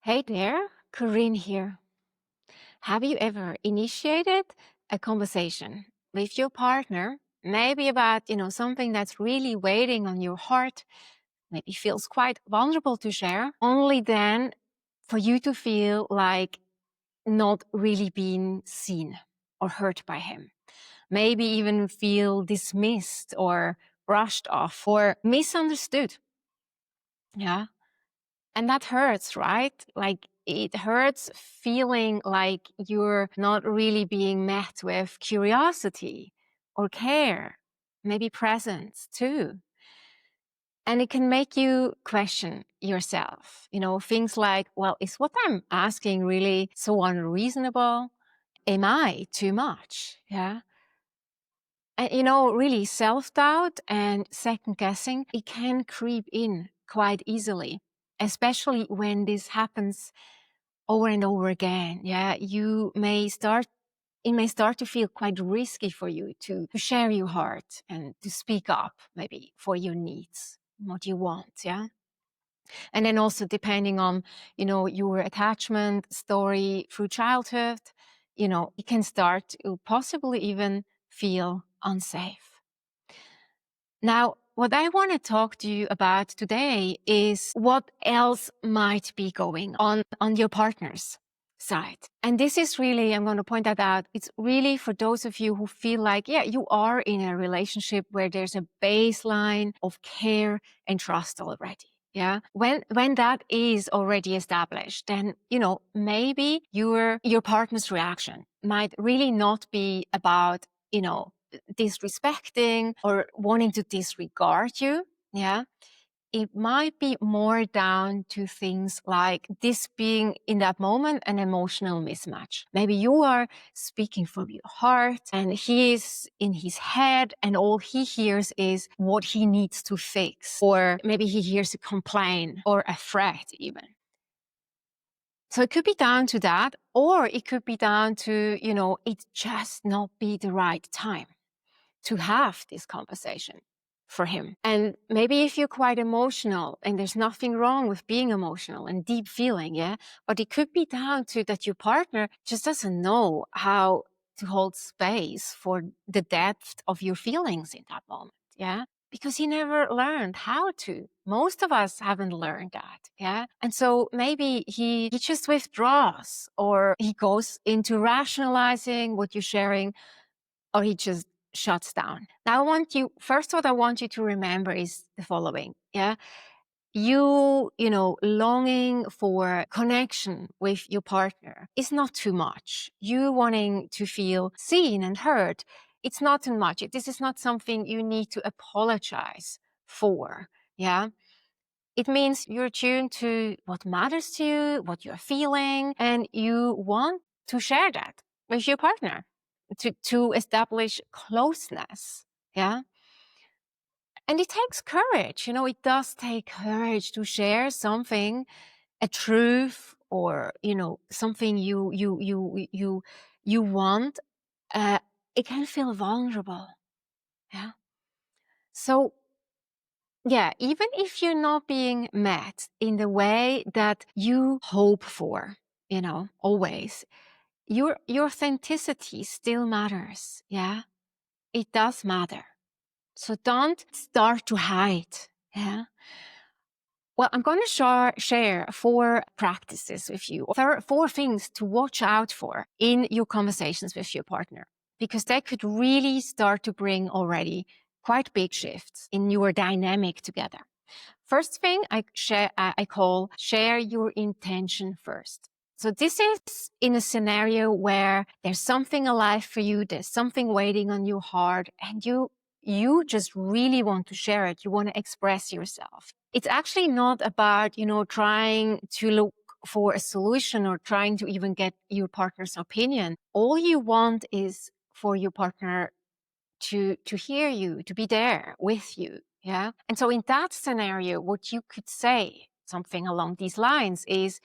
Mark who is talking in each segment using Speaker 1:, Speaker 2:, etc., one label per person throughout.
Speaker 1: Hey there, Corinne here. Have you ever initiated a conversation with your partner, maybe about, something that's really waiting on your heart, maybe feels quite vulnerable to share, only then for you to feel like not really being seen or heard by him? Maybe even feel dismissed or brushed off or misunderstood. Yeah. And that hurts, right? Like it hurts feeling like you're not really being met with curiosity or care, maybe presence too. And it can make you question yourself, things like, well, is what I'm asking really so unreasonable? Am I too much? Yeah. And, really self doubt and second guessing, it can creep in quite easily, especially when this happens over and over again. Yeah, it may start to feel quite risky for you to share your heart and to speak up maybe for your needs, what you want. Yeah. And then also depending on, your attachment story through childhood, it can start to possibly even feel unsafe. Now, what I want to talk to you about today is what else might be going on your partner's side. And this is really, I'm going to point that out, it's really for those of you who feel like, yeah, you are in a relationship where there's a baseline of care and trust already. Yeah. When that is already established, then, maybe your partner's reaction might really not be about, disrespecting or wanting to disregard you. Yeah. It might be more down to things like this being in that moment an emotional mismatch. Maybe you are speaking from your heart and he is in his head and all he hears is what he needs to fix. Or maybe he hears a complaint or a threat even. So it could be down to that, or it could be down to, it just not be the right time to have this conversation for him. And maybe if you're quite emotional, and there's nothing wrong with being emotional and deep feeling, yeah, but it could be down to that your partner just doesn't know how to hold space for the depth of your feelings in that moment, yeah, because he never learned how to. Most of us haven't learned that, yeah. And so maybe he just withdraws or he goes into rationalizing what you're sharing, or he just shuts down. Now, what I want you to remember is the following. Yeah. Longing for connection with your partner is not too much. You wanting to feel seen and heard, it's not too much. This is not something you need to apologize for. Yeah. It means you're tuned to what matters to you, what you're feeling, and you want to share that with your partner to establish closeness. Yeah. And it takes courage. It does take courage to share something, a truth, or, something you want. Uh, it can feel vulnerable. Yeah. So yeah, even if you're not being met in the way that you hope for, always, your authenticity still matters. Yeah, it does matter. So don't start to hide. Yeah. Well, I'm going to share 4 practices with you, 4 things to watch out for in your conversations with your partner, because they could really start to bring already quite big shifts in your dynamic together. First thing I call share your intention first. So this is in a scenario where there's something alive for you, there's something waiting on your heart, and you just really want to share it. You want to express yourself. It's actually not about, trying to look for a solution or trying to even get your partner's opinion. All you want is for your partner to hear you, to be there with you. Yeah. And so in that scenario, what you could say, something along these lines, is,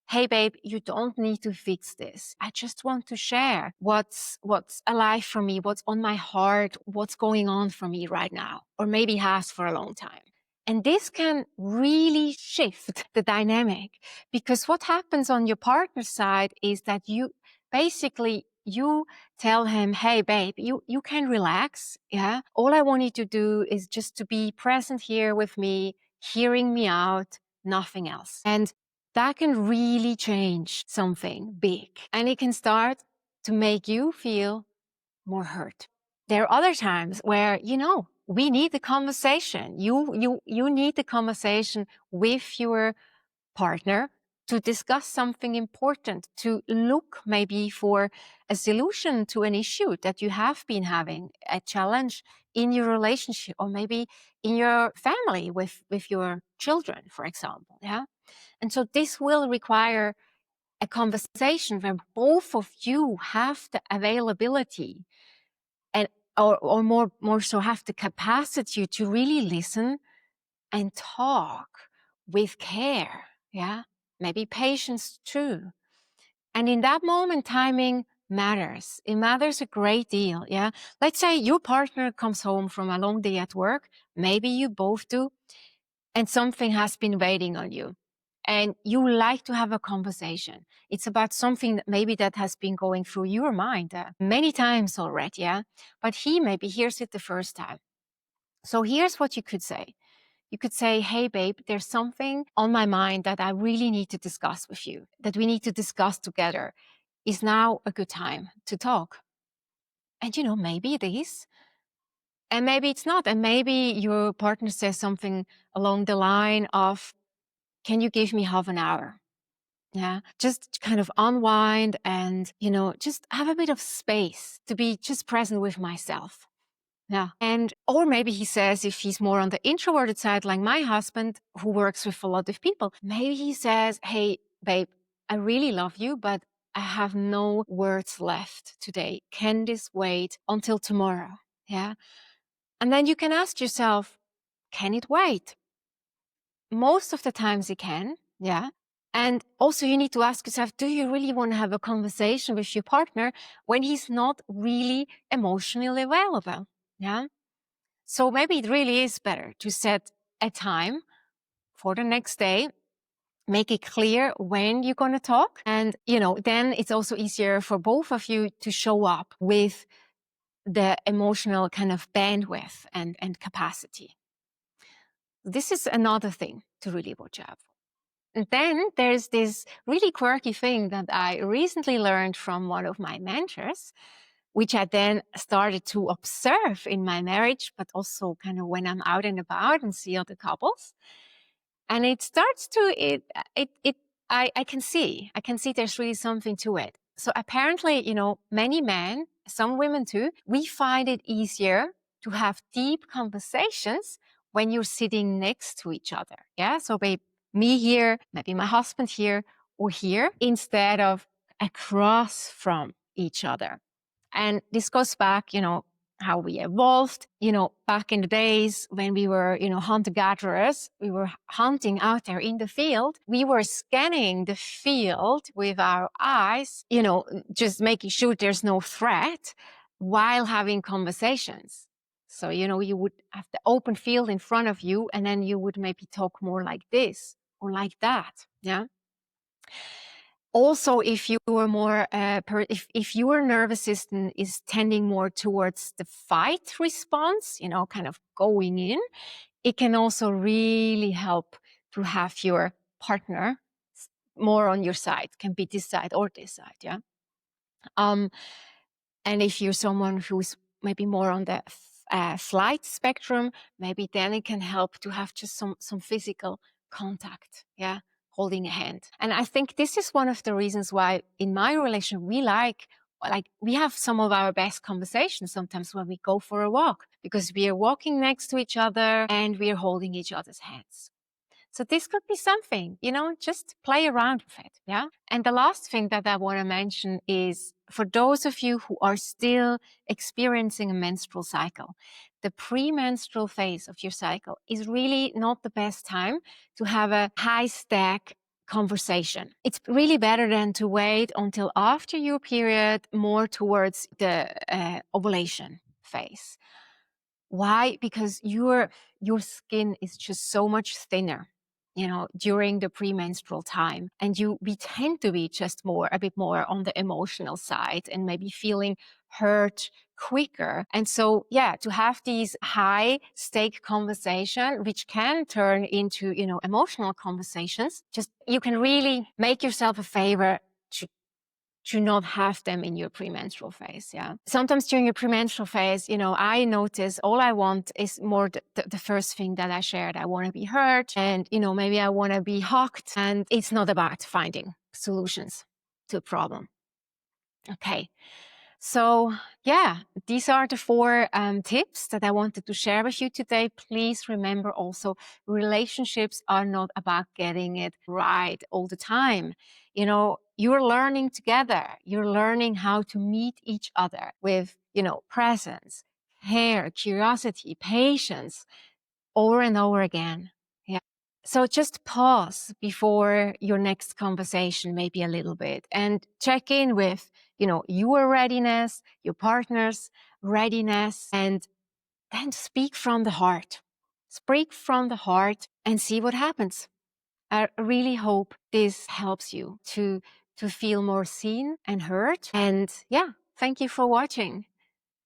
Speaker 1: hey babe, you don't need to fix this. I just want to share what's alive for me, what's on my heart, what's going on for me right now, or maybe has for a long time. And this can really shift the dynamic, because what happens on your partner's side is that you tell him, hey, babe, you can relax. Yeah. All I want you to do is just to be present here with me, hearing me out, nothing else. And that can really change something big. And it can start to make you feel more hurt. There are other times where, we need the conversation. You need the conversation with your partner to discuss something important, to look maybe for a solution to an issue that you have been having, a challenge in your relationship, or maybe in your family with your children, for example. Yeah. And so this will require a conversation where both of you have the availability and or more so have the capacity to really listen and talk with care. Yeah. Maybe patience too. And in that moment, timing matters. It matters a great deal. Yeah. Let's say your partner comes home from a long day at work. Maybe you both do. And something has been waiting on you. And you like to have a conversation. It's about something that maybe that has been going through your mind many times already. Yeah. But he maybe hears it the first time. So here's what you could say. You could say, hey, babe, there's something on my mind that I really need to discuss with you, that we need to discuss together. Is now a good time to talk? And, maybe it is. And maybe it's not. And maybe your partner says something along the line of, can you give me half an hour? Yeah, just kind of unwind and, just have a bit of space to be just present with myself. Yeah. Or maybe he says, if he's more on the introverted side, like my husband, who works with a lot of people, maybe he says, hey, babe, I really love you, but I have no words left today. Can this wait until tomorrow? Yeah. And then you can ask yourself, can it wait? Most of the times it can. Yeah. And also you need to ask yourself, do you really want to have a conversation with your partner when he's not really emotionally available? Yeah. So maybe it really is better to set a time for the next day, make it clear when you're going to talk. And, then it's also easier for both of you to show up with the emotional kind of bandwidth and capacity. This is another thing to really watch out for. And then there's this really quirky thing that I recently learned from one of my mentors, which I then started to observe in my marriage, but also kind of when I'm out and about and see other couples. And it starts to, I can see there's really something to it. So apparently, many men, some women too, we find it easier to have deep conversations when you're sitting next to each other. Yeah. So me here, maybe my husband here or here, instead of across from each other. And this goes back, how we evolved, back in the days when we were, hunter-gatherers, we were hunting out there in the field. We were scanning the field with our eyes, just making sure there's no threat while having conversations. So, you would have the open field in front of you, and then you would maybe talk more like this or like that. Yeah. Also, if you are more, if your nervous system is tending more towards the fight response, kind of going in, it can also really help to have your partner more on your side, can be this side or this side. Yeah. And if you're someone who's maybe more on the flight spectrum, maybe then it can help to have just some physical contact. Yeah. Holding a hand. And I think this is one of the reasons why in my relation, we have some of our best conversations sometimes when we go for a walk, because we are walking next to each other and we are holding each other's hands. So this could be something, just play around with it. Yeah. And the last thing that I want to mention is for those of you who are still experiencing a menstrual cycle, the premenstrual phase of your cycle is really not the best time to have a high stack conversation. It's really better than to wait until after your period, more towards the ovulation phase. Why? Because your skin is just so much thinner, during the premenstrual time. And we tend to be just a bit more on the emotional side and maybe feeling hurt quicker. And so, yeah, to have these high stake conversation, which can turn into, emotional conversations, just you can really make yourself a favor to not have them in your premenstrual phase. Yeah. Sometimes during your premenstrual phase, I notice all I want is more the first thing that I shared. I want to be heard and, maybe I want to be hugged, and it's not about finding solutions to a problem. Okay. So, yeah, these are the 4 tips that I wanted to share with you today. Please remember also, relationships are not about getting it right all the time. You're learning together. You're learning how to meet each other with, presence, care, curiosity, patience, over and over again. Yeah. So just pause before your next conversation, maybe a little bit, and check in with, your readiness, your partner's readiness, and then speak from the heart. Speak from the heart and see what happens. I really hope this helps you to feel more seen and heard. And yeah, thank you for watching.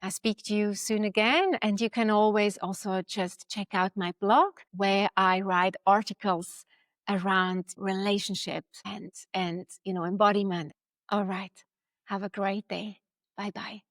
Speaker 1: I speak to you soon again, and you can always also just check out my blog where I write articles around relationships and embodiment. All right. Have a great day. Bye bye.